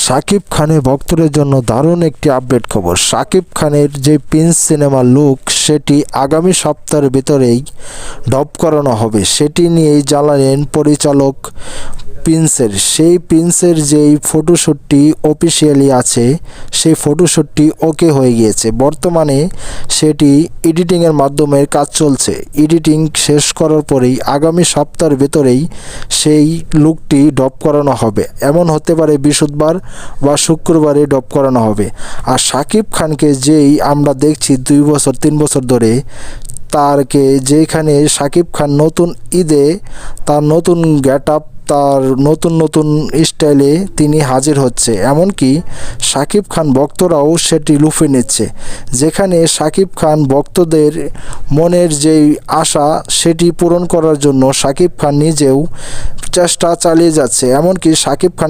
শাকিব খানের ভক্তদের জন্য দারুণ একটি আপডেট খবর। শাকিব খানের যে প্রিন্স সিনেমার লুক সেটি আগামী সপ্তাহের ভিতরেই ডব করানো হবে, সেটি নিয়েই জানালেন পরিচালক প্রিন্সের। সেই প্রিন্সের যেই ফটোশ্যুটটি অফিসিয়ালি আছে সেই ফটোশ্যুটটি ওকে হয়ে গিয়েছে। বর্তমানে সেটি এডিটিংয়ের মাধ্যমে কাজ চলছে। এডিটিং শেষ করার পরেই আগামী সপ্তাহের ভেতরেই সেই লুকটি ডব করানো হবে। এমন হতে পারে বৃহস্পতিবার বা শুক্রবারে ডব করানো হবে। আর শাকিব খানকে যেই আমরা দেখছি 2 বছর 3 বছর ধরে, তারকে যেখানে শাকিব খান নতুন ঈদে তার নতুন গেট আপ, তার নতুন নতুন স্টাইলে তিনি হাজির হচ্ছে। এমনকি শাকিব খান ভক্তরাও সেটি লুফে নিচ্ছে। যেখানে শাকিব খান ভক্তদের মনের যেই আশা সেটি পূরণ করার জন্য শাকিব খান নিজেও চেষ্টা চালিয়ে যাচ্ছে। এমনকি শাকিব খান